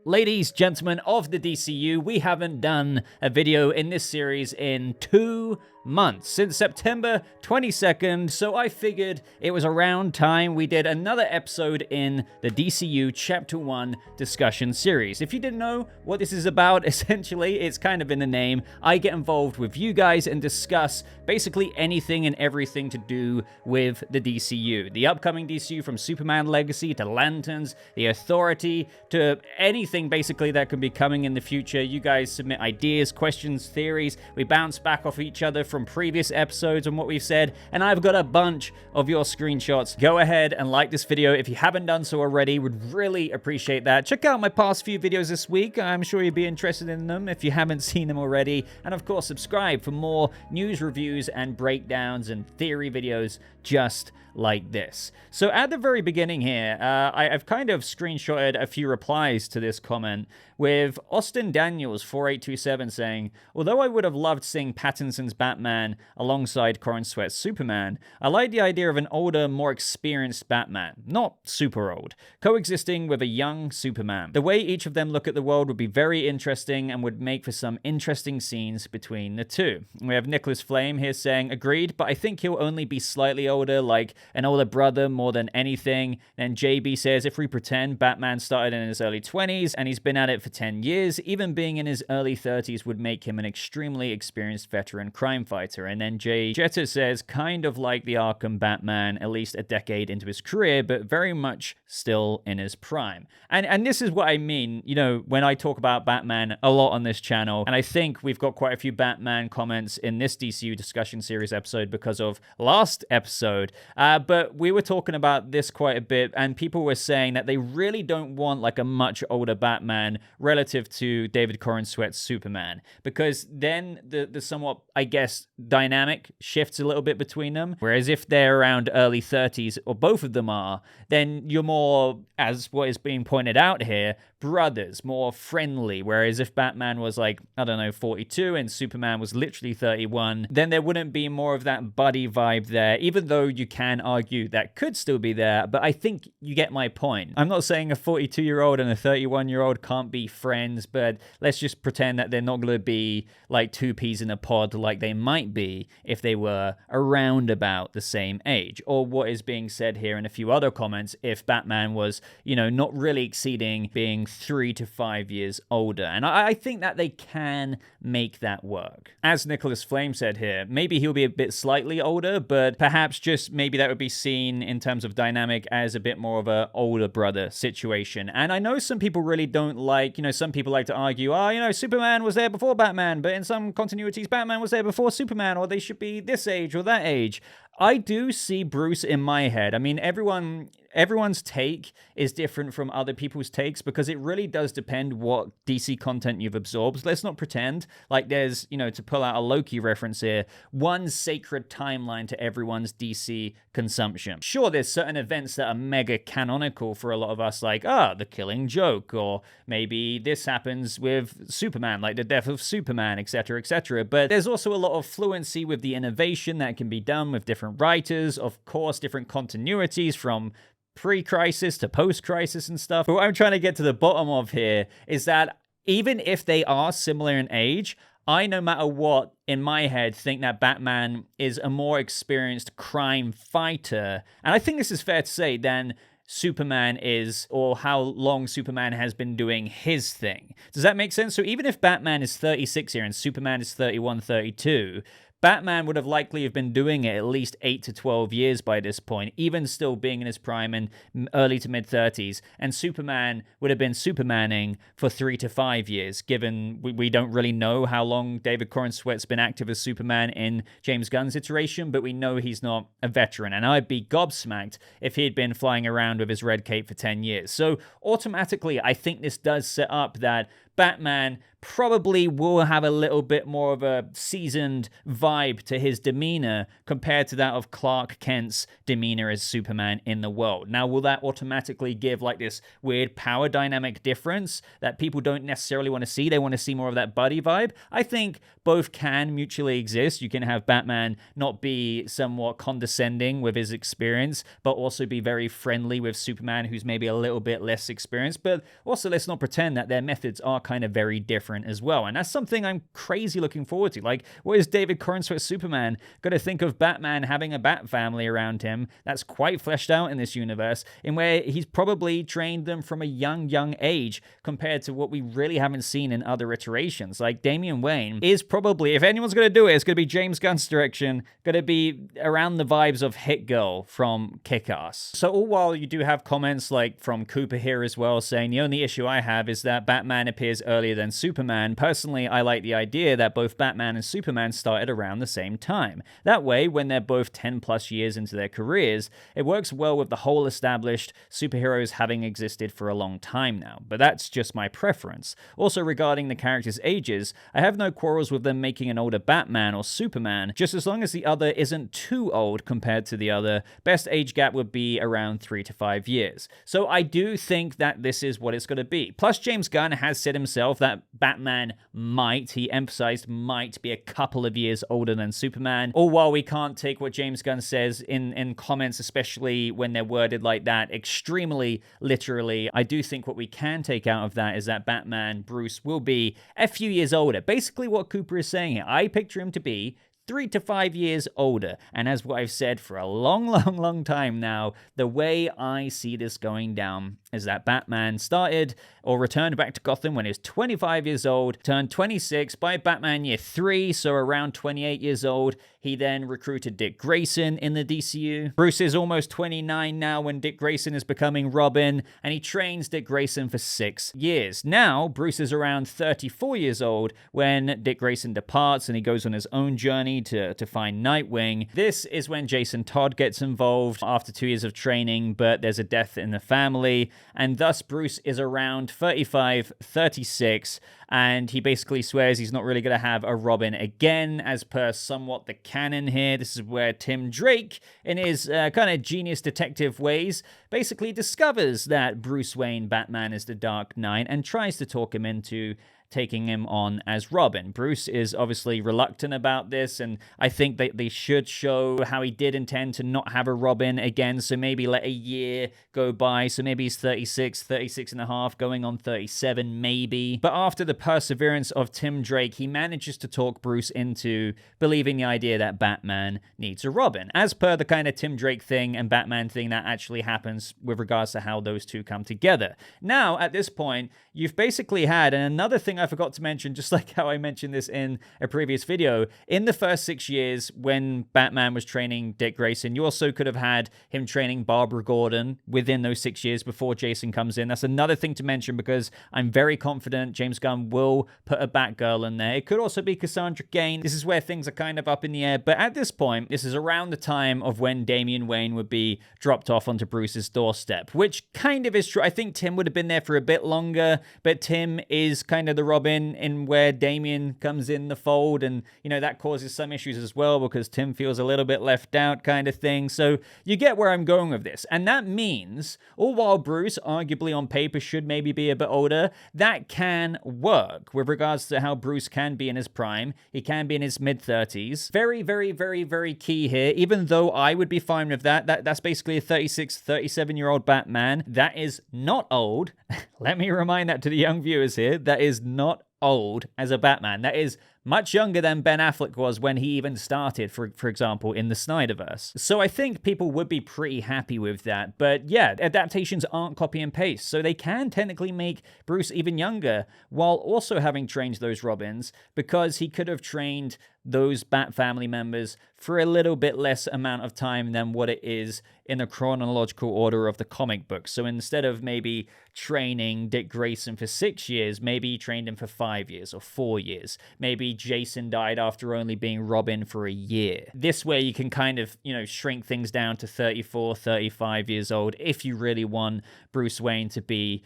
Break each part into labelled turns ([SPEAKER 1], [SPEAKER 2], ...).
[SPEAKER 1] Ladies, gentlemen of the DCU, we haven't done a video in this series in 2 months, since September 22nd, so I figured it was around time we did another episode in the DCU Chapter 1 discussion series. If you didn't know what this is about, essentially, it's kind of in the name. I get involved with you guys and discuss basically anything and everything to do with the DCU. The upcoming DCU, from Superman Legacy to Lanterns, the Authority, to anything basically that could be coming in the future. You guys submit ideas, questions, theories. We bounce back off each other from previous episodes and what we've said, and I've got a bunch of your screenshots. Go ahead and like this video if you haven't done so already. Would really appreciate that. Check out my past few videos this week. I'm sure you'd be interested in them if you haven't seen them already. And of course, subscribe for more news reviews and breakdowns and theory videos just like this. So at the very beginning here, I've kind of screenshotted a few replies to this comment, with Austin Daniels 4827 saying, although I would have loved seeing Pattinson's Batman alongside Corin Sweat's Superman, I like the idea of an older, more experienced Batman, not super old, coexisting with a young Superman. The way each of them look at the world would be very interesting and would make for some interesting scenes between the two. We have Nicholas Flame here saying, agreed, but I think he'll only be slightly older, like an older brother more than anything. Then JB says, if we pretend Batman started in his early 20s and he's been at it for 10 years, even being in his early 30s would make him an extremely experienced veteran crime fighter. And then Jay Jetta says, kind of like the Arkham Batman, at least a decade into his career, but very much still in his prime. And this is what I mean, you know, when I talk about Batman a lot on this channel, and I think we've got quite a few Batman comments in this DCU discussion series episode because of last episode, but we were talking about this quite a bit, and people were saying that they really don't want like a much older Batman relative to David Corin Sweat's Superman, because then the somewhat, I guess, dynamic shifts a little bit between them. Whereas if they're around early 30s, or both of them are, then you're more, as what is being pointed out here, brothers, more friendly. Whereas if Batman was like, I don't know, 42 and Superman was literally 31, then there wouldn't be more of that buddy vibe there, even though you can argue that could still be there. But I think you get my point. I'm not saying a 42-year-old and a 31-year-old can't be friends, but let's just pretend that they're not going to be like two peas in a pod like they might be if they were around about the same age. Or what is being said here in a few other comments, if Batman was, you know, not really exceeding being 3 to 5 years older. And I think that they can make that work. As Nicholas Flame said here, maybe he'll be a bit slightly older, but perhaps just maybe that would be seen in terms of dynamic as a bit more of a older brother situation. And I know some people really don't like, you know, some people like to argue, oh, you know, Superman was there before Batman, but in some continuities, Batman was there before Superman, or they should be this age or that age. I do see Bruce in my head. I mean, everyone's take is different from other people's takes because it really does depend what DC content you've absorbed. Let's not pretend like there's, you know, to pull out a Loki reference here, one sacred timeline to everyone's DC consumption. Sure, there's certain events that are mega canonical for a lot of us, like, the Killing Joke, or maybe this happens with Superman, like the death of Superman, etc., etc. But there's also a lot of fluency with the innovation that can be done with different writers, of course, different continuities from pre-crisis to post-crisis and stuff. But what I'm trying to get to the bottom of here is that even if they are similar in age, I, no matter what, in my head, think that Batman is a more experienced crime fighter. And I think this is fair to say than Superman is, or how long Superman has been doing his thing. Does that make sense? So even if Batman is 36 here and Superman is 31, 32, Batman would have likely have been doing it at least 8 to 12 years by this point, even still being in his prime in early to mid-30s. And Superman would have been Supermaning for 3 to 5 years, given we don't really know how long David Corin Sweat's been active as Superman in James Gunn's iteration, but we know he's not a veteran. And I'd be gobsmacked if he had been flying around with his red cape for 10 years. So automatically, I think this does set up that Batman probably will have a little bit more of a seasoned vibe to his demeanor compared to that of Clark Kent's demeanor as Superman in the world. Now, will that automatically give like this weird power dynamic difference that people don't necessarily want to see? They want to see more of that buddy vibe. I think both can mutually exist. You can have Batman not be somewhat condescending with his experience, but also be very friendly with Superman, who's maybe a little bit less experienced. But also, let's not pretend that their methods are kind of very different as well. And that's something I'm crazy looking forward to. Like, what is David Cornsweet Superman got to think of Batman having a bat family around him that's quite fleshed out in this universe, in where he's probably trained them from a young age compared to what we really haven't seen in other iterations. Like, Damian Wayne is probably, if anyone's going to do it, it's going to be James Gunn's direction, going to be around the vibes of Hit Girl from Kick-Ass. So all while you do have comments like from Cooper here as well saying the only issue I have is that Batman appears earlier than Superman. Personally, I like the idea that both Batman and Superman started around the same time. That way, when they're both 10 plus years into their careers, it works well with the whole established superheroes having existed for a long time now. But that's just my preference. Also, regarding the characters' ages, I have no quarrels with them making an older Batman or Superman, just as long as the other isn't too old compared to the other. Best age gap would be around 3 to 5 years. So I do think that this is what it's going to be. Plus, James Gunn has said himself that Batman might, he emphasized might, be a couple of years older than Superman. All while we can't take what James Gunn says in comments, especially when they're worded like that, extremely literally, I do think what we can take out of that is that Batman, Bruce, will be a few years older. Basically what Cooper is saying here, I picture him to be 3 to 5 years older. And as what I've said for a long time now, the way I see this going down is that Batman started or returned back to Gotham when he was 25 years old, turned 26 by Batman year 3, so around 28 years old. He then recruited Dick Grayson in the DCU. Bruce is almost 29 now when Dick Grayson is becoming Robin, and he trains Dick Grayson for 6 years. Now, Bruce is around 34 years old when Dick Grayson departs and he goes on his own journey to find Nightwing. This is when Jason Todd gets involved after 2 years of training, but there's a death in the family, and thus Bruce is around 35, 36, and he basically swears he's not really going to have a Robin again, as per somewhat the canon here. This is where Tim Drake, in his kind of genius detective ways, basically discovers that Bruce Wayne Batman is the Dark Knight and tries to talk him into taking him on as Robin. Bruce is obviously reluctant about this, and I think that they should show how he did intend to not have a Robin again, so maybe let a year go by, so maybe he's 36, 36 and a half, going on 37 maybe. But after the perseverance of Tim Drake, he manages to talk Bruce into believing the idea that Batman needs a Robin, as per the kind of Tim Drake thing and Batman thing that actually happens with regards to how those two come together. Now, at this point, you've basically had, and another thing I forgot to mention, just like how I mentioned this in a previous video, in the first 6 years when Batman was training Dick Grayson, you also could have had him training Barbara Gordon within those 6 years before Jason comes in. That's another thing to mention because I'm very confident James Gunn will put a Batgirl in there. It could also be Cassandra Cain. This is where things are kind of up in the air, but at this point, this is around the time of when Damian Wayne would be dropped off onto Bruce's doorstep, which kind of is true. I think Tim would have been there for a bit longer, but Tim is kind of the Robin in where Damian comes in the fold, and you know that causes some issues as well because Tim feels a little bit left out kind of thing. So you get where I'm going with this, and that means all while Bruce arguably on paper should maybe be a bit older, that can work with regards to how Bruce can be in his prime. He can be in his mid-30s. Very key here, even though I would be fine with that's basically a 36, 37-year-old Batman. That is not old. Let me remind that to the young viewers here. That is not old as a Batman. That is much younger than Ben Affleck was when he even started, for example, in the Snyderverse. So I think people would be pretty happy with that. But yeah, adaptations aren't copy and paste, so they can technically make Bruce even younger while also having trained those Robins, because he could have trained those Bat family members for a little bit less amount of time than what it is in the chronological order of the comic book. So instead of maybe training Dick Grayson for 6 years, maybe he trained him for 5 years or 4 years. Maybe Jason died after only being Robin for a year. This way you can kind of, shrink things down to 34, 35 years old if you really want Bruce Wayne to be,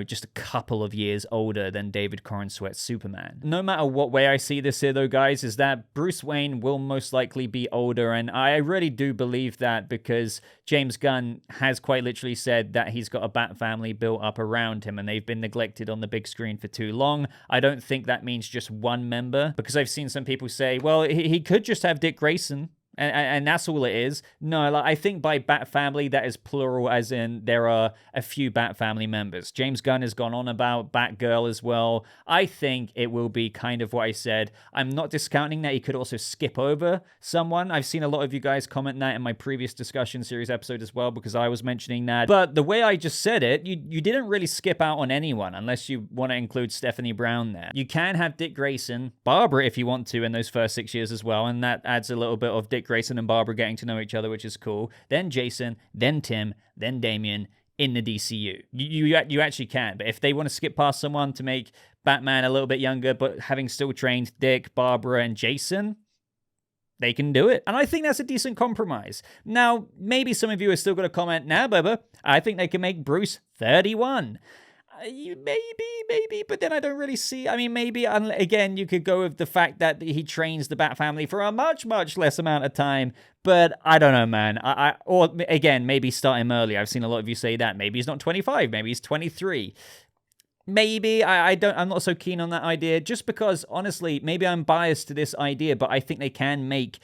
[SPEAKER 1] just a couple of years older than David Corenswet's Superman. No matter what way I see this here, though, guys, is that Bruce Wayne will most likely be older, and I really do believe that because James Gunn has quite literally said that he's got a Bat family built up around him, and they've been neglected on the big screen for too long. I don't think that means just one member, because I've seen some people say, well, he could just have Dick Grayson. And that's all it is. No, I think by Bat family, that is plural, as in there are a few Bat family members. James Gunn has gone on about Batgirl as well. I think it will be kind of what I said. I'm not discounting that he could also skip over someone. I've seen a lot of you guys comment that in my previous discussion series episode as well, because I was mentioning that. But the way I just said it, you didn't really skip out on anyone, unless you want to include Stephanie Brown there. You can have Dick Grayson, Barbara if you want to, in those first 6 years as well, and that adds a little bit of Dick Grayson and Barbara getting to know each other, which is cool. Then Jason, then Tim, then Damian in the DCU. You actually can, but if they want to skip past someone to make Batman a little bit younger, but having still trained Dick, Barbara, and Jason, they can do it. And I think that's a decent compromise. Now, maybe some of you are still going to comment, nah, Boba, I think they can make Bruce 31. Maybe, but then I don't really see. I mean, maybe, again, you could go with the fact that he trains the Bat family for a much, much less amount of time, but I don't know, man. Or again, maybe start him early. I've seen a lot of you say that. Maybe he's not 25, maybe he's 23. Maybe, I'm not so keen on that idea, just because, honestly, maybe I'm biased to this idea, but I think they can make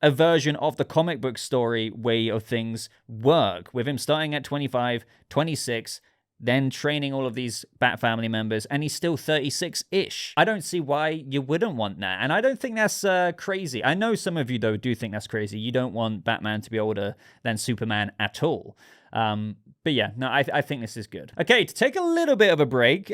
[SPEAKER 1] a version of the comic book story way of things work, with him starting at 25, 26, then training all of these Bat family members, and he's still 36-ish. I don't see why you wouldn't want that, and I don't think that's crazy. I know some of you, though, do think that's crazy. You don't want Batman to be older than Superman at all. But yeah, no, I think this is good. Okay, to take a little bit of a break,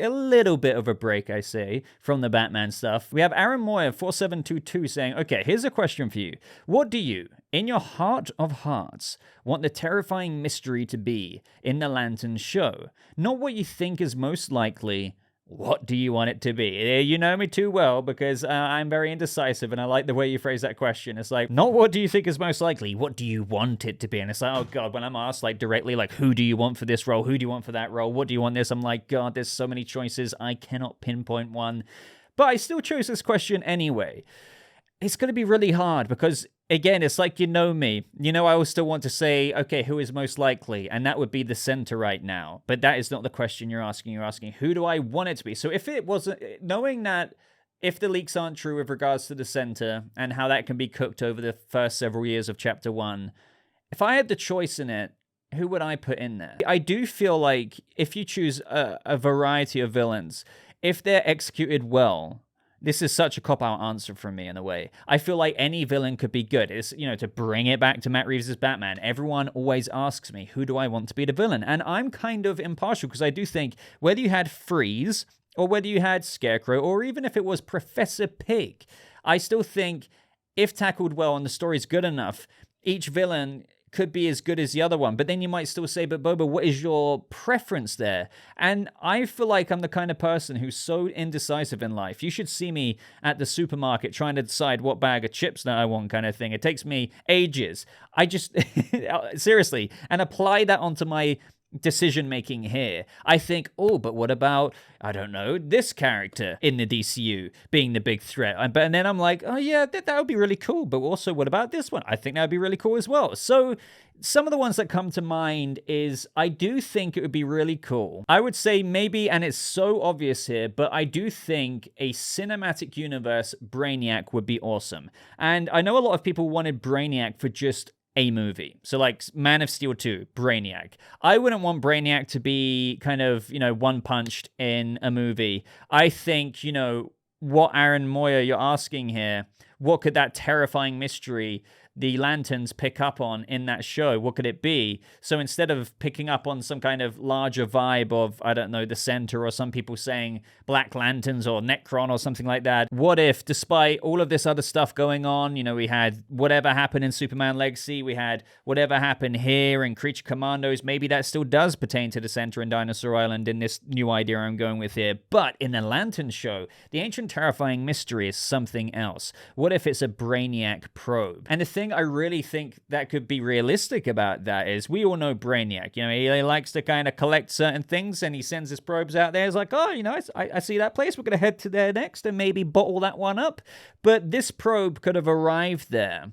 [SPEAKER 1] I say, from the Batman stuff, we have Aaron Moyer 4722 saying, okay, here's a question for you. What do you, in your heart of hearts, want the terrifying mystery to be in the Lantern show? Not what you think is most likely. What do you want it to be? You know me too well, because I'm very indecisive, and I like the way you phrase that question. It's like, not what do you think is most likely, what do you want it to be? And it's like, oh God, when I'm asked like directly, like, who do you want for this role? Who do you want for that role? What do you want this? I'm like, God, there's so many choices. I cannot pinpoint one. But I still chose this question anyway. It's going to be really hard because, again, it's like, you know me. I always still want to say, okay, who is most likely? And that would be the center right now. But that is not the question you're asking. You're asking, who do I want it to be? So if it wasn't, knowing that if the leaks aren't true with regards to the center and how that can be cooked over the first several years of Chapter 1, if I had the choice in it, who would I put in there? I do feel like if you choose a variety of villains, if they're executed well, this is such a cop-out answer from me in a way. I feel like any villain could be good. It's, to bring it back to Matt Reeves' Batman, everyone always asks me, who do I want to be the villain? And I'm kind of impartial because I do think whether you had Freeze or whether you had Scarecrow or even if it was Professor Pig, I still think if tackled well and the story's good enough, each villain could be as good as the other one. But then you might still say, but Boba, what is your preference there? And I feel like I'm the kind of person who's so indecisive in life. You should see me at the supermarket trying to decide what bag of chips that I want, kind of thing. It takes me ages. I just, seriously, and apply that onto my decision-making here. I think, oh, but what about, I don't know, this character in the DCU being the big threat? And then I'm like, oh yeah, that would be really cool. But also, what about this one? I think that would be really cool as well. So some of the ones that come to mind is, I do think it would be really cool. I would say maybe, and it's so obvious here, but I do think a cinematic universe Brainiac would be awesome. And I know a lot of people wanted Brainiac for just a movie. So like Man of Steel 2, Brainiac. I wouldn't want Brainiac to be kind of, one-punched in a movie. I think, what Aaron Moyer, you're asking here, what could that terrifying mystery the Lanterns pick up on in that show? What could it be? So instead of picking up on some kind of larger vibe of, I don't know, the Center, or some people saying Black Lanterns or Necron or something like that, what if, despite all of this other stuff going on, you know, we had whatever happened in Superman Legacy, we had whatever happened here in Creature Commandos, maybe that still does pertain to the Center and Dinosaur Island in this new idea I'm going with here. But in the Lantern show, the ancient terrifying mystery is something else. What if it's a Brainiac probe? And the thing I really think that could be realistic about that is, we all know Brainiac. You know, he likes to kind of collect certain things, and he sends his probes out there. It's like, oh, you know, I see that place. We're going to head to there next and maybe bottle that one up. But this probe could have arrived there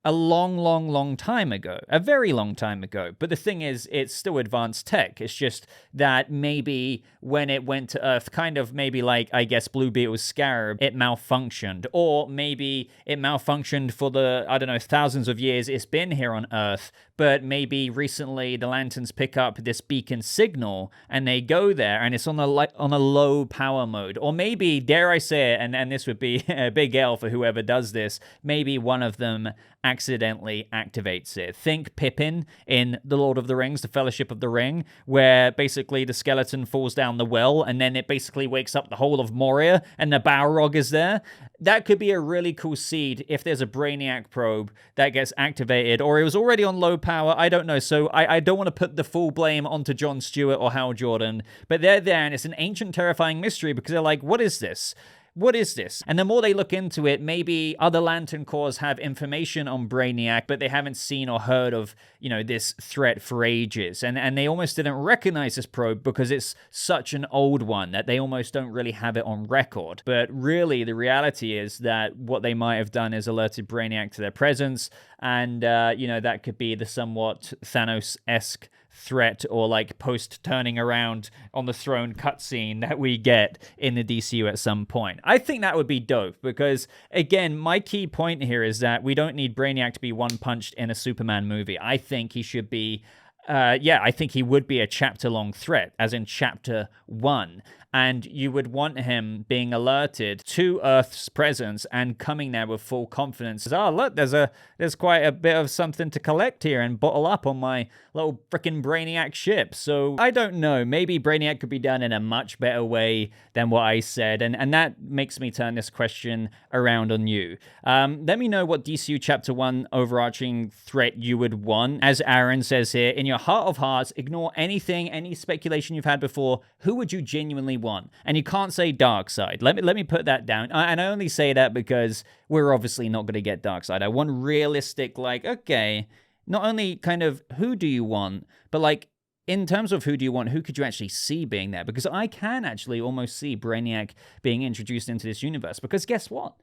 [SPEAKER 1] a long time ago, a very long time ago. But the thing is, it's still advanced tech. It's just that maybe when it went to Earth, kind of maybe like, I guess, Blue Beetle's Scarab, it malfunctioned. Or maybe it malfunctioned for the, I don't know, thousands of years it's been here on Earth, but maybe recently the Lanterns pick up this beacon signal and they go there and it's on a low power mode. Or maybe, dare I say it, and this would be a big L for whoever does this, maybe one of them accidentally activates it. Think Pippin in The Lord of the Rings, The Fellowship of the Ring, where basically the skeleton falls down the well and then it basically wakes up the whole of Moria and the Balrog is there. That could be a really cool seed if there's a Brainiac probe that gets activated, or it was already on low power, I don't know. So I don't want to put the full blame onto Jon Stewart or Hal Jordan, but they're there and it's an ancient terrifying mystery because they're like, what is this? What is this? And the more they look into it, maybe other Lantern Corps have information on Brainiac, but they haven't seen or heard of, you know, this threat for ages. And they almost didn't recognize this probe because it's such an old one that they almost don't really have it on record. But really, the reality is that what they might have done is alerted Brainiac to their presence. And, you know, that could be the somewhat Thanos-esque threat or like post turning around on the throne cutscene that we get in the DCU at some point. I think that would be dope because, again, my key point here is that we don't need Brainiac to be one-punched in a Superman movie. I think he should be, I think he would be a chapter-long threat, as in Chapter 1. And you would want him being alerted to Earth's presence and coming there with full confidence. Oh, look, there's quite a bit of something to collect here and bottle up on my little frickin' Brainiac ship. So I don't know. Maybe Brainiac could be done in a much better way than what I said. And that makes me turn this question around on you. Let me know what DCU Chapter 1 overarching threat you would want. As Aaron says here, in your heart of hearts, ignore anything, any speculation you've had before. Who would you genuinely want? And you can't say Darkseid. Let me put that down. And I only say that because we're obviously not going to get Darkseid. I want realistic, like, okay, not only kind of who do you want, but like in terms of who do you want, who could you actually see being there? Because I can actually almost see Brainiac being introduced into this universe. Because guess what?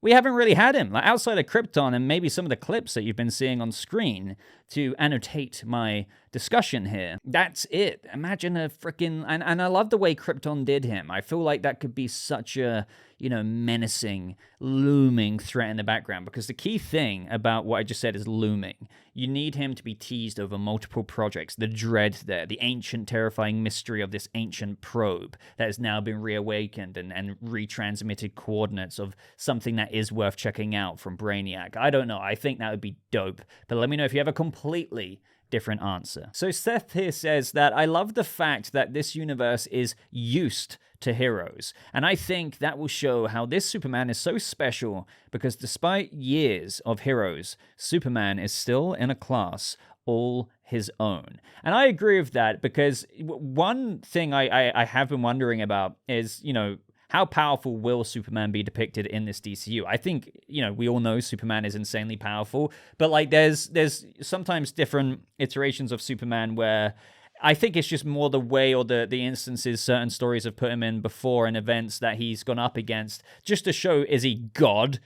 [SPEAKER 1] We haven't really had him. Like outside of Krypton and maybe some of the clips that you've been seeing on screen to annotate my discussion here. That's it. Imagine a freaking... And I love the way Krypton did him. I feel like that could be such a, you know, menacing, looming threat in the background. Because the key thing about what I just said is looming. You need him to be teased over multiple projects. The dread there, the ancient, terrifying mystery of this ancient probe that has now been reawakened and retransmitted coordinates of something that is worth checking out from Brainiac. I don't know. I think that would be dope. But let me know if you have a completely different answer. So Seth here says that I love the fact that this universe is used to heroes. And I think that will show how this Superman is so special because despite years of heroes, Superman is still in a class all his own. And I agree with that because one thing I have been wondering about is, you know, how powerful will Superman be depicted in this DCU? I think, you know, we all know Superman is insanely powerful, but like there's sometimes different iterations of Superman where I think it's just more the way or the instances certain stories have put him in before and events that he's gone up against just to show, is he God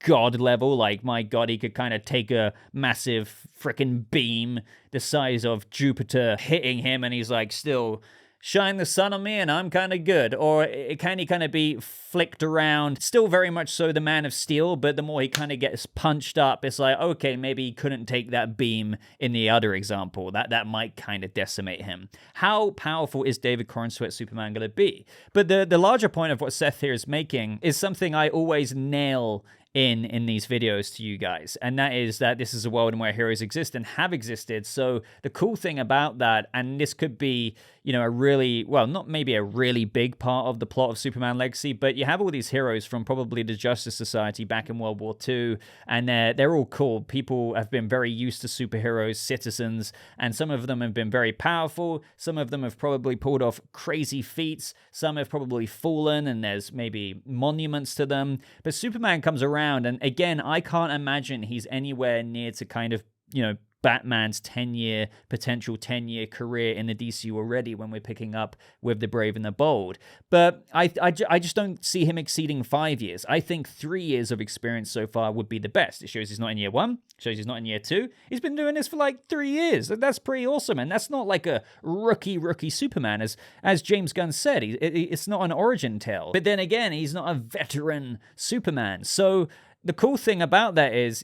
[SPEAKER 1] level? Like, my God, he could kind of take a massive freaking beam the size of Jupiter hitting him and he's like still... shine the sun on me and I'm kind of good. Or can he kind of be flicked around? Still very much so the Man of Steel, but the more he kind of gets punched up, it's like, okay, maybe he couldn't take that beam in the other example. That might kind of decimate him. How powerful is David Corenswet Superman going to be? But the larger point of what Seth here is making is something I always nail in these videos to you guys, and that is that this is a world in where heroes exist and have existed. So the cool thing about that, and this could be, you know, a really, well, not maybe a really big part of the plot of Superman Legacy, but you have all these heroes from probably the Justice Society back in World War II, and they're all cool. People have been very used to superheroes, citizens, and some of them have been very powerful. Some of them have probably pulled off crazy feats. Some have probably fallen, and there's maybe monuments to them. But Superman comes around, and again, I can't imagine he's anywhere near to kind of, you know, Batman's potential 10-year career in the DCU already when we're picking up with The Brave and the Bold. But I just don't see him exceeding 5 years. I think 3 years of experience so far would be the best. It shows he's not in year 1, shows he's not in year 2. He's been doing this for like 3 years. That's pretty awesome, and that's not like a rookie Superman, as James Gunn said. It's not an origin tale. But then again, he's not a veteran Superman. So the cool thing about that is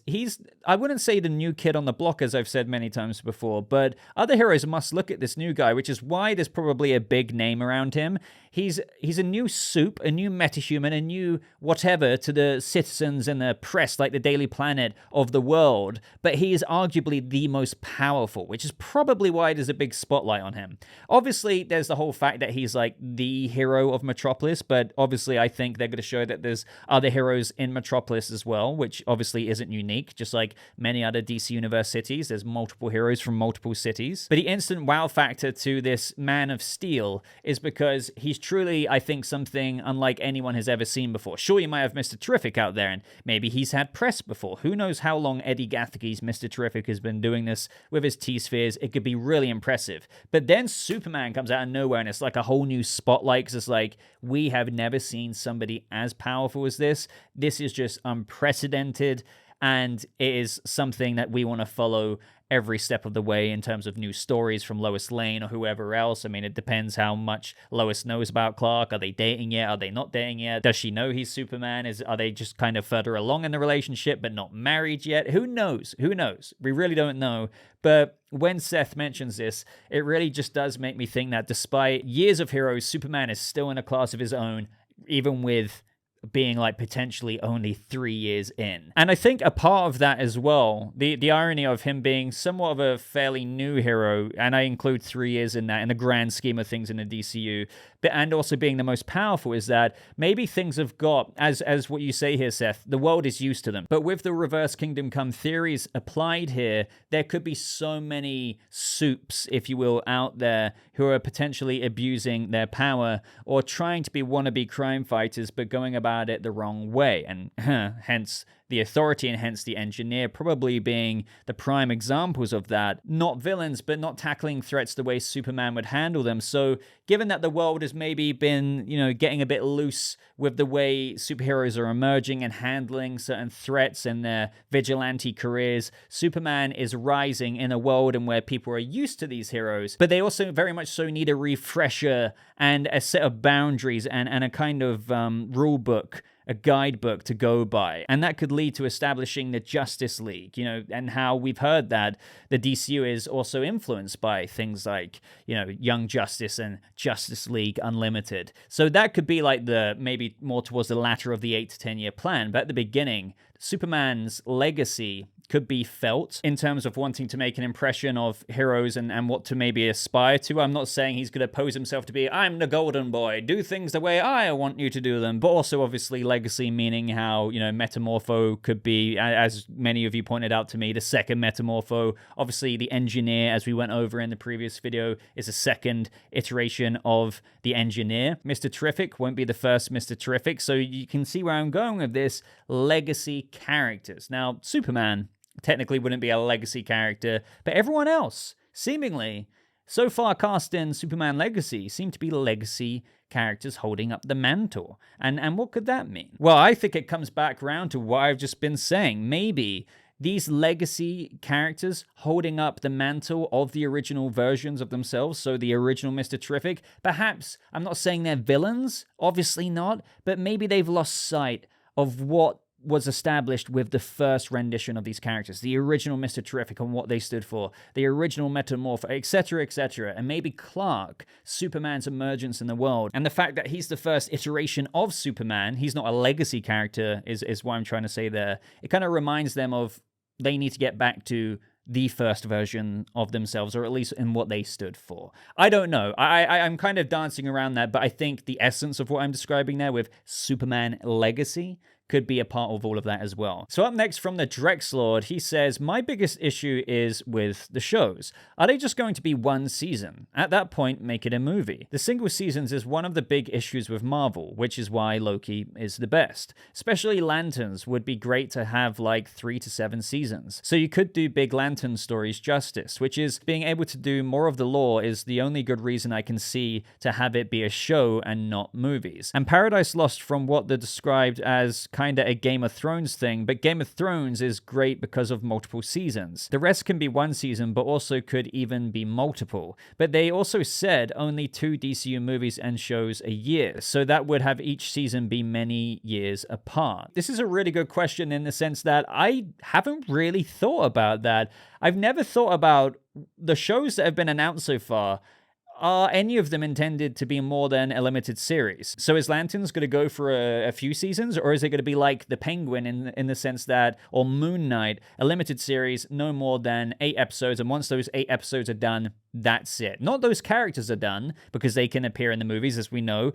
[SPEAKER 1] I wouldn't say the new kid on the block, as I've said many times before, but other heroes must look at this new guy, which is why there's probably a big name around him. He's a new soup, a new metahuman, a new whatever to the citizens and the press, like the Daily Planet of the world, but he is arguably the most powerful, which is probably why there's a big spotlight on him. Obviously, there's the whole fact that he's like the hero of Metropolis, but obviously I think they're going to show that there's other heroes in Metropolis as well, which obviously isn't unique, just like many other DC Universe cities. There's multiple heroes from multiple cities. But the instant wow factor to this Man of Steel is because he's truly, I think, something unlike anyone has ever seen before. Sure, you might have Mr. Terrific out there, and maybe he's had press before. Who knows how long Eddie Gathke's Mr. Terrific has been doing this with his T-spheres. It could be really impressive. But then Superman comes out of nowhere, and it's like a whole new spotlight, because it's like, we have never seen somebody as powerful as this. This is just unprecedented, and it is something that we want to follow every step of the way in terms of new stories from Lois Lane or whoever else. I mean, it depends how much Lois knows about Clark. Are they dating yet? Are they not dating yet? Does she know he's Superman? Are they just kind of further along in the relationship but not married yet? Who knows? Who knows? We really don't know. But when Seth mentions this, it really just does make me think that despite years of heroes, Superman is still in a class of his own, even with being like potentially only 3 years in. And I think a part of that as well, the irony of him being somewhat of a fairly new hero, and I include 3 years in that in the grand scheme of things in the DCU, but and also being the most powerful, is that maybe things have got, as what you say here, Seth, the world is used to them. But with the reverse Kingdom Come theories applied here, there could be so many soups, if you will, out there who are potentially abusing their power or trying to be wannabe crime fighters but going about it the wrong way, and hence the Authority and hence the Engineer probably being the prime examples of that. Not villains, but not tackling threats the way Superman would handle them. So given that the world has maybe been, you know, getting a bit loose with the way superheroes are emerging and handling certain threats in their vigilante careers, Superman is rising in a world in where people are used to these heroes, but they also very much so need a refresher and a set of boundaries and a kind of rule book, a guidebook to go by. And that could lead to establishing the Justice League, you know, and how we've heard that the DCU is also influenced by things like, you know, Young Justice and Justice League Unlimited. So that could be like the, maybe more towards the latter of the 8 to 10 year plan. But at the beginning, Superman's legacy could be felt in terms of wanting to make an impression of heroes and what to maybe aspire to. I'm not saying he's going to pose himself to be, I'm the golden boy, do things the way I want you to do them, but also obviously legacy meaning how, you know, Metamorpho could be, as many of you pointed out to me, the second Metamorpho. Obviously the Engineer, as we went over in the previous video, is a second iteration of the Engineer. Mr. Terrific won't be the first Mr. Terrific, so you can see where I'm going with this. Legacy characters. Now, Superman technically wouldn't be a legacy character, but everyone else, seemingly, so far cast in Superman Legacy, seem to be legacy characters holding up the mantle. And what could that mean? Well, I think it comes back around to what I've just been saying. Maybe these legacy characters holding up the mantle of the original versions of themselves, so the original Mr. Terrific, perhaps, I'm not saying they're villains, obviously not, but maybe they've lost sight of what was established with the first rendition of these characters, the original Mr. Terrific and what they stood for, the original Metamorpho, etc., etc., and maybe Clark, Superman's emergence in the world, and the fact that he's the first iteration of Superman, he's not a legacy character, is what I'm trying to say there. It kind of reminds them of they need to get back to the first version of themselves, or at least in what they stood for. I don't know. I'm kind of dancing around that, but I think the essence of what I'm describing there with Superman Legacy could be a part of all of that as well. So up next from the Drexlord, he says, my biggest issue is with the shows. Are they just going to be one season? At that point, make it a movie. The single seasons is one of the big issues with Marvel, which is why Loki is the best. Especially Lanterns would be great to have like 3 to 7 seasons. So you could do big Lantern stories justice, which is being able to do more of the lore is the only good reason I can see to have it be a show and not movies. And Paradise Lost, from what they're described as kind of a Game of Thrones thing, but Game of Thrones is great because of multiple seasons. The rest can be one season, but also could even be multiple. But they also said only 2 DCU movies and shows a year, so that would have each season be many years apart. This is a really good question in the sense that I haven't really thought about that. I've never thought about the shows that have been announced so far. Are any of them intended to be more than a limited series? So is Lanterns going to go for a few seasons, or is it going to be like The Penguin in the sense that, or Moon Knight, a limited series, no more than 8 episodes, and once those 8 episodes are done, that's it. Not those characters are done, because they can appear in the movies, as we know.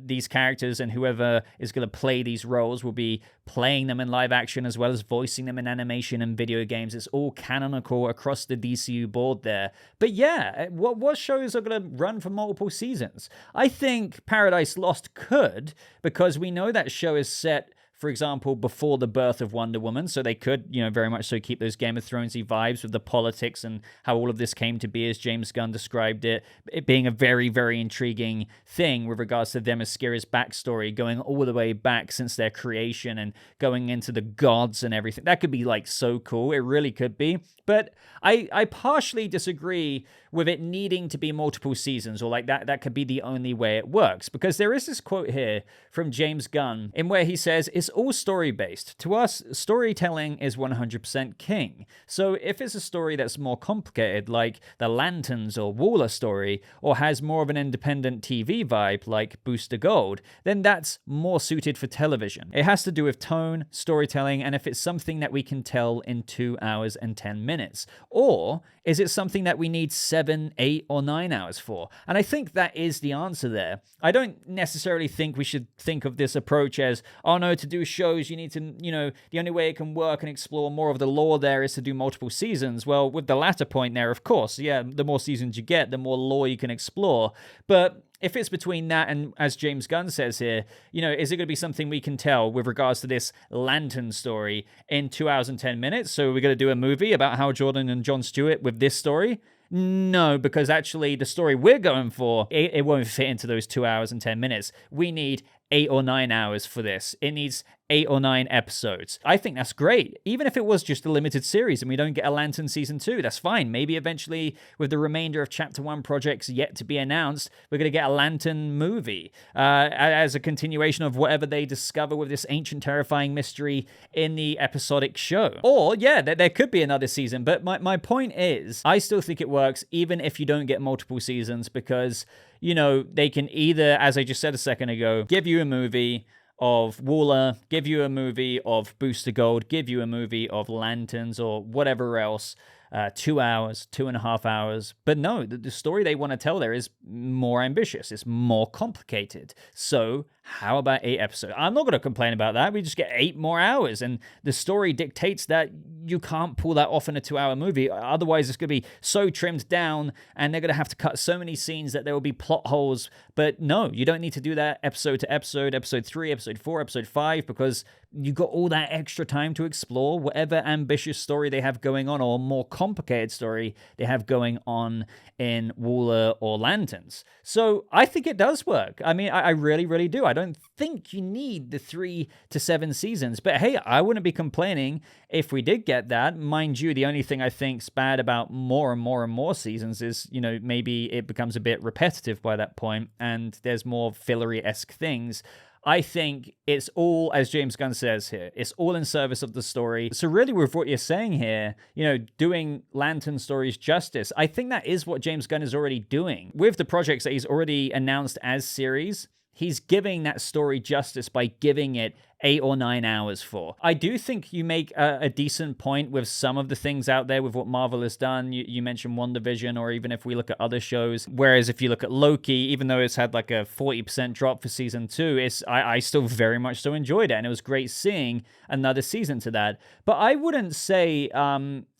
[SPEAKER 1] These characters and whoever is going to play these roles will be playing them in live action as well as voicing them in animation and video games. It's all canonical across the DCU board there. But yeah, what shows are going to run for multiple seasons? I think Paradise Lost could, because we know that show is set, for example, before the birth of Wonder Woman, so they could, very much so keep those Game of Thronesy vibes with the politics and how all of this came to be, as James Gunn described it being a very, very intriguing thing with regards to Themyscira's backstory, going all the way back since their creation and going into the gods and everything. That could be like so cool. It really could be. But I partially disagree with it needing to be multiple seasons, or like that could be the only way it works. Because there is this quote here from James Gunn in where he says, it's all story-based. To us, storytelling is 100% king. So if it's a story that's more complicated, like the Lanterns or Waller story, or has more of an independent TV vibe, like Booster Gold, then that's more suited for television. It has to do with tone, storytelling, and if it's something that we can tell in 2 hours and 10 minutes. Or is it something that we need 7, 8, or 9 hours for? And I think that is the answer there. I don't necessarily think we should think of this approach as, oh no, to do shows, you need to, the only way it can work and explore more of the lore there is to do multiple seasons. Well, with the latter point there, of course, yeah, the more seasons you get, the more lore you can explore. But if it's between that and, as James Gunn says here, is it going to be something we can tell with regards to this Lantern story in 2 hours and 10 minutes? So we're going to do a movie about Hal Jordan and Jon Stewart with this story? No, because actually the story we're going for, it won't fit into those 2 hours and 10 minutes. We need 8 or 9 hours for this. It needs 8 or 9 episodes. I think that's great. Even if it was just a limited series and we don't get a Lantern season 2, that's fine. Maybe eventually, with the remainder of Chapter 1 projects yet to be announced, we're going to get a Lantern movie as a continuation of whatever they discover with this ancient, terrifying mystery in the episodic show. Or, yeah, there could be another season. But my point is, I still think it works even if you don't get multiple seasons, because they can either, as I just said a second ago, give you a movie of Waller, give you a movie of Booster Gold, give you a movie of Lanterns or whatever else, 2 hours, 2.5 hours. But no, the story they want to tell there is more ambitious. It's more complicated. So how about 8 episodes? I'm not going to complain about that. We just get 8 more hours. And the story dictates that you can't pull that off in a 2-hour movie. Otherwise, it's going to be so trimmed down and they're going to have to cut so many scenes that there will be plot holes. But no, you don't need to do that episode to episode 3, episode 4, episode 5, because you got all that extra time to explore whatever ambitious story they have going on, or more complicated story they have going on in Waller or Lanterns. So I think it does work. I mean, I really, really do. I don't think you need the 3 to 7 seasons, but hey, I wouldn't be complaining if we did get that. Mind you, the only thing I think's bad about more and more and more seasons is, maybe it becomes a bit repetitive by that point and there's more fillery-esque things. I think it's all, as James Gunn says here, it's all in service of the story. So really with what you're saying here, doing Lantern stories justice, I think that is what James Gunn is already doing. With the projects that he's already announced as series, he's giving that story justice by giving it 8 or 9 hours for. I do think you make a decent point with some of the things out there with what Marvel has done. You mentioned WandaVision, or even if we look at other shows. Whereas if you look at Loki, even though it's had like a 40% drop for season 2, I still very much so enjoyed it. And it was great seeing another season to that. But I wouldn't say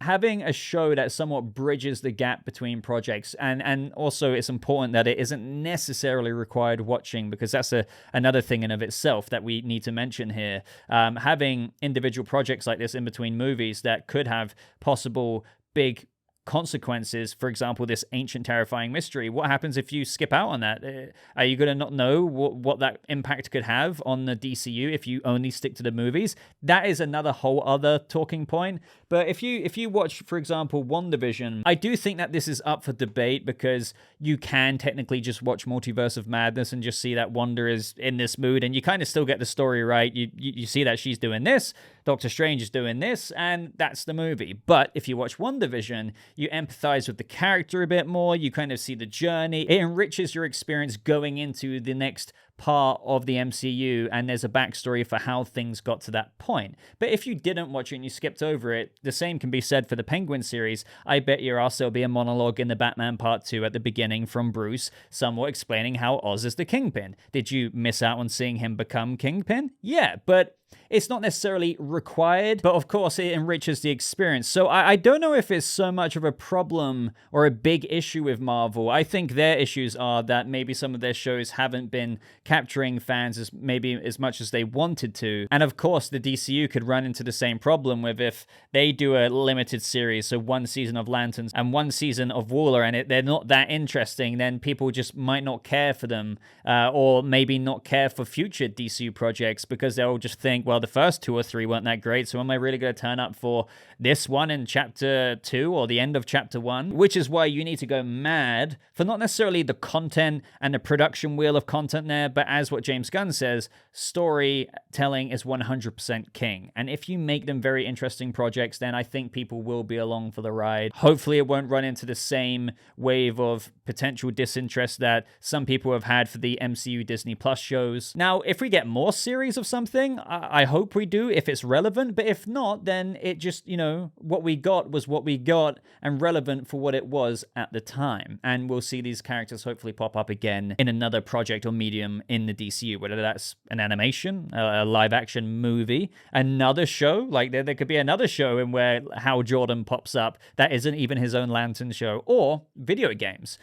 [SPEAKER 1] having a show that somewhat bridges the gap between projects, and also it's important that it isn't necessarily required watching, because that's another thing in of itself that we need to mention here. Having individual projects like this in between movies that could have possible big consequences. For example, this ancient terrifying mystery. What happens if you skip out on that? Are you going to not know what that impact could have on the DCU if you only stick to the movies? That is another whole other talking point. But if you watch, for example, WandaVision, I do think that this is up for debate, because you can technically just watch Multiverse of Madness and just see that Wanda is in this mood, and you kind of still get the story right. You see that she's doing this, Doctor Strange is doing this, and that's the movie. But if you watch WandaVision, you empathize with the character a bit more, you kind of see the journey. It enriches your experience going into the next part of the MCU, and there's a backstory for how things got to that point. But if you didn't watch it and you skipped over it, the same can be said for the Penguin series. I bet your ass there'll be a monologue in the Batman Part 2 at the beginning from Bruce, somewhat explaining how Oz is the Kingpin. Did you miss out on seeing him become Kingpin? Yeah, but it's not necessarily required, but of course it enriches the experience. So I don't know if it's so much of a problem or a big issue with Marvel. I think their issues are that maybe some of their shows haven't been capturing fans as much as they wanted to. And of course, the DCU could run into the same problem with if they do a limited series, so 1 season of Lanterns and 1 season of Waller, and they're not that interesting, then people just might not care for them, or maybe not care for future DCU projects, because they'll just think, well, the first 2 or 3 weren't that great, so am I really going to turn up for this one in chapter 2 or the end of chapter 1? Which is why you need to go mad for not necessarily the content and the production wheel of content there, but as what James Gunn says, storytelling is 100% king. And if you make them very interesting projects, then I think people will be along for the ride. Hopefully it won't run into the same wave of potential disinterest that some people have had for the MCU Disney Plus shows. Now, if we get more series of something, I hope we do, if it's relevant, but if not, then it just, what we got was what we got, and relevant for what it was at the time. And we'll see these characters hopefully pop up again in another project or medium in the DCU, whether that's an animation, a live action movie, another show, like there could be another show in where Hal Jordan pops up that isn't even his own Lantern show, or video games.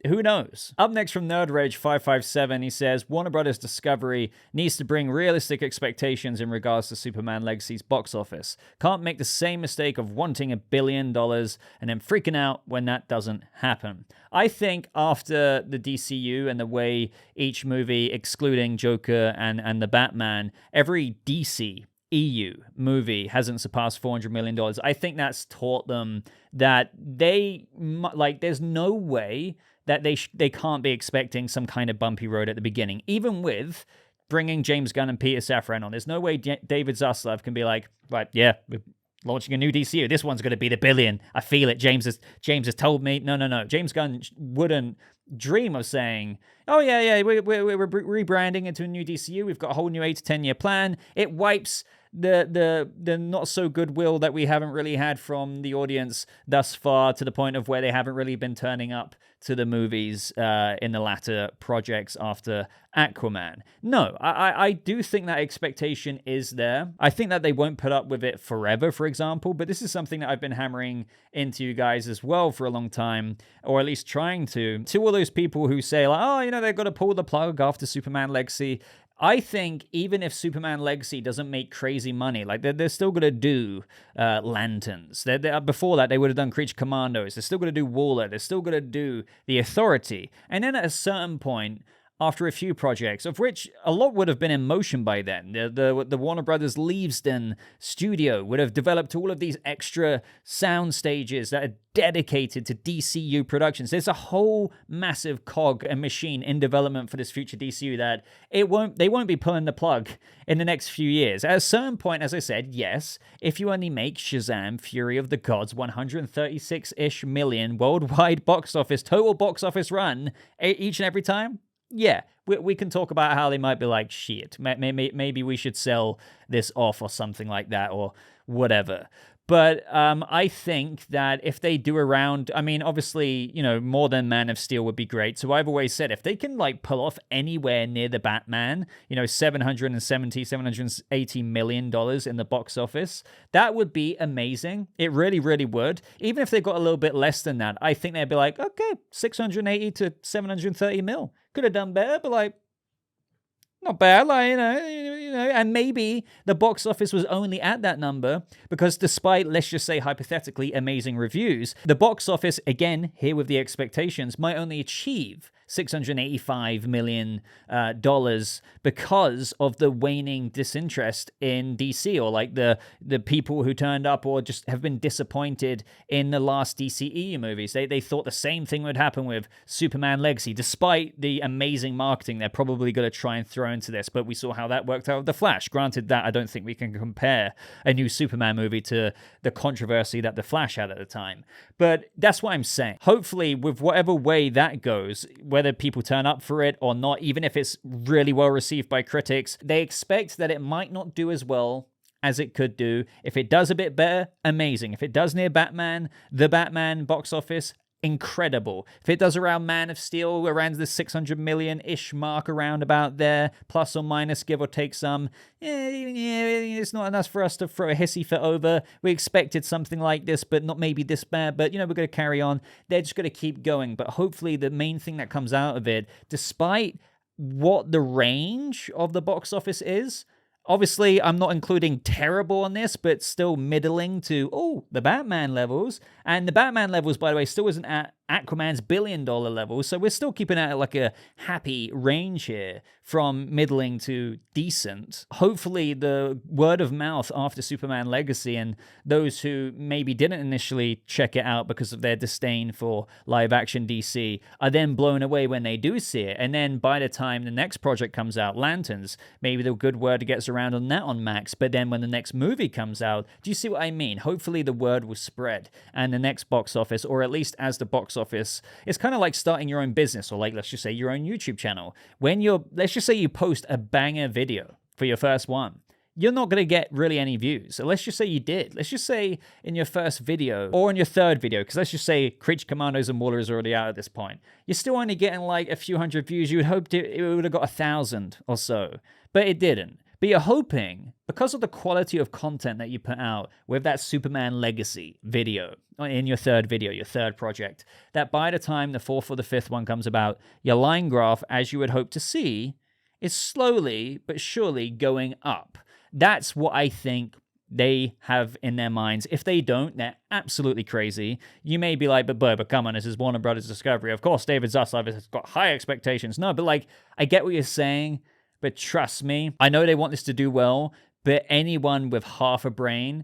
[SPEAKER 1] Who knows? Up next from Nerd Rage 557, he says, Warner Brothers Discovery needs to bring realistic expectations in regards to Superman Legacy's box office. Can't make the same mistake of wanting $1 billion and then freaking out when that doesn't happen. I think after the DCU and the way each movie, excluding Joker and the Batman, every DC EU movie hasn't surpassed $400 million. I think that's taught them that there's no way that they can't be expecting some kind of bumpy road at the beginning, even with bringing James Gunn and Peter Safran on. There's no way David Zaslav can be like, right, yeah, we're launching a new DCU. This one's going to be the billion. I feel it. James has told me. No. James Gunn wouldn't dream of saying, oh, yeah, we're rebranding into a new DCU. We've got a whole new 8 to 10 year plan. It wipes the not so goodwill that we haven't really had from the audience thus far, to the point of where they haven't really been turning up to the movies in the latter projects after Aquaman. No, I do think that expectation is there. I think that they won't put up with it forever, for example, but this is something that I've been hammering into you guys as well for a long time, or at least trying to all those people who say, like, oh, they've got to pull the plug after Superman Legacy. I think even if Superman Legacy doesn't make crazy money, like they're still going to do Lanterns. Before that, they would have done Creature Commandos. They're still going to do Waller. They're still going to do The Authority. And then at a certain point, after a few projects, of which a lot would have been in motion by then. The Warner Brothers Leavesden studio would have developed all of these extra sound stages that are dedicated to DCU productions. There's a whole massive cog and machine in development for this future DCU that they won't be pulling the plug in the next few years. At a certain point, as I said, yes, if you only make Shazam! Fury of the Gods 136-ish million worldwide box office, total box office run each and every time, yeah, we can talk about how they might be like, shit, maybe we should sell this off or something like that or whatever. But I think that if they do around, I mean, obviously, you know, more than Man of Steel would be great. So I've always said if they can like pull off anywhere near the Batman, you know, $780 million in the box office, that would be amazing. It really, really would. Even if they got a little bit less than that, I think they'd be like, okay, 680 to 730 mil. Could have done better, but like, not bad, like, you know, and maybe the box office was only at that number because despite, let's just say hypothetically, amazing reviews, the box office, again, here with the expectations, might only achieve $685 million because of the waning disinterest in DC, or like the people who turned up or just have been disappointed in the last DCEU movies. They thought the same thing would happen with Superman Legacy. Despite the amazing marketing they're probably going to try and throw into this, but we saw how that worked out with The Flash. Granted that I don't think we can compare a new Superman movie to the controversy that The Flash had at the time. But that's what I'm saying. Hopefully, with whatever way that goes, whether people turn up for it or not, even if it's really well received by critics, they expect that it might not do as well as it could do. If it does a bit better, amazing. If it does near Batman, the Batman box office, incredible. If it does around Man of Steel, around the 600 million-ish mark, around about there, plus or minus, give or take some, it's not enough for us to throw a hissy fit over. We expected something like this, but not maybe this bad, but, you know, we're going to carry on. They're just going to keep going. But hopefully the main thing that comes out of it, despite what the range of the box office is, obviously, I'm not including terrible on this, but still middling to, the Batman levels. And the Batman levels, by the way, still isn't at Aquaman's billion-dollar level, so we're still keeping it at like a happy range here from middling to decent. Hopefully, the word of mouth after Superman Legacy and those who maybe didn't initially check it out because of their disdain for live-action DC are then blown away when they do see it. And then by the time the next project comes out, Lanterns, maybe the good word gets around on that on Max, but then when the next movie comes out, do you see what I mean? Hopefully, the word will spread, and the next box office, or at least as the box office, it's kind of like starting your own business, or like, let's just say, your own YouTube channel. When let's just say you post a banger video for your first one, you're not going to get really any views. So let's just say you did. Let's just say in your first video or in your third video, because let's just say Creature Commandos and Waller is already out at this point. You're still only getting like a few hundred views. You would hope it would have got 1,000 or so, but it didn't. But you're hoping, because of the quality of content that you put out with that Superman Legacy video, in your third video, your third project, that by the time the fourth or the fifth one comes about, your line graph, as you would hope to see, is slowly but surely going up. That's what I think they have in their minds. If they don't, they're absolutely crazy. You may be like, but come on, this is Warner Brothers Discovery. Of course, David Zaslav has got high expectations. No, but like, I get what you're saying. But trust me, I know they want this to do well, but anyone with half a brain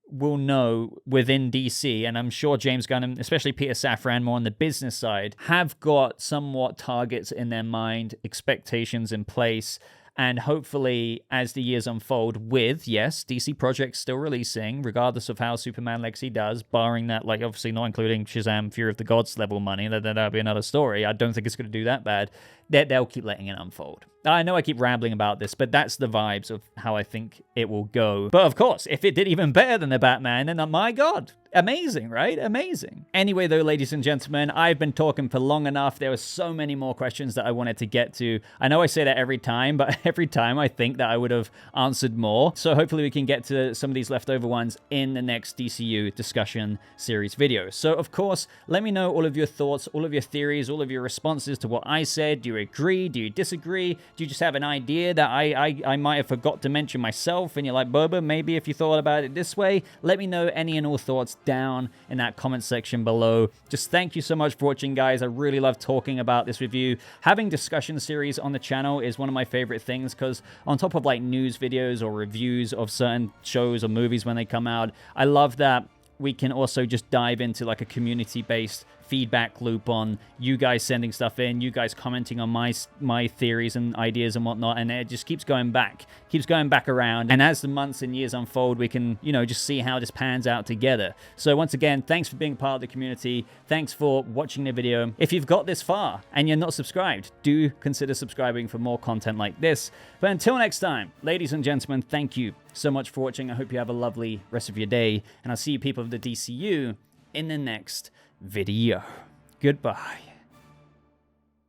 [SPEAKER 1] will know within DC, and I'm sure James Gunn, and especially Peter Safran, more on the business side, have got somewhat targets in their mind, expectations in place, and hopefully as the years unfold with, yes, DC projects still releasing, regardless of how Superman Legacy does, barring that, like obviously not including Shazam! Fury of the Gods level money, that'll be another story. I don't think it's going to do that bad. They'll keep letting it unfold. I know I keep rambling about this, but that's the vibes of how I think it will go. But of course, if it did even better than the Batman, then my God, amazing, right? Amazing. Anyway, though, ladies and gentlemen, I've been talking for long enough. There were so many more questions that I wanted to get to. I know I say that every time, but every time I think that I would have answered more. So hopefully we can get to some of these leftover ones in the next DCU discussion series video. So of course, let me know all of your thoughts, all of your theories, all of your responses to what I said. Do you you agree? Do you disagree? Do you just have an idea that I might have forgot to mention myself, and you're like, Boba, maybe if you thought about it this way? Let me know any and all thoughts down in that comment section below. Just thank you so much for watching, guys. I really love talking about this with you. Having discussion series on the channel is one of my favorite things, because on top of like news videos or reviews of certain shows or movies when they come out, I love that we can also just dive into like a community-based feedback loop on you guys sending stuff in, you guys commenting on my theories and ideas and whatnot, and it just keeps going back around. And as the months and years unfold, we can, you know, just see how this pans out together. So once again, thanks for being part of the community. Thanks for watching the video. If you've got this far and you're not subscribed, do consider subscribing for more content like this. But until next time, ladies and gentlemen, thank you so much for watching. I hope you have a lovely rest of your day, and I'll see you people of the DCU in the next video. Goodbye.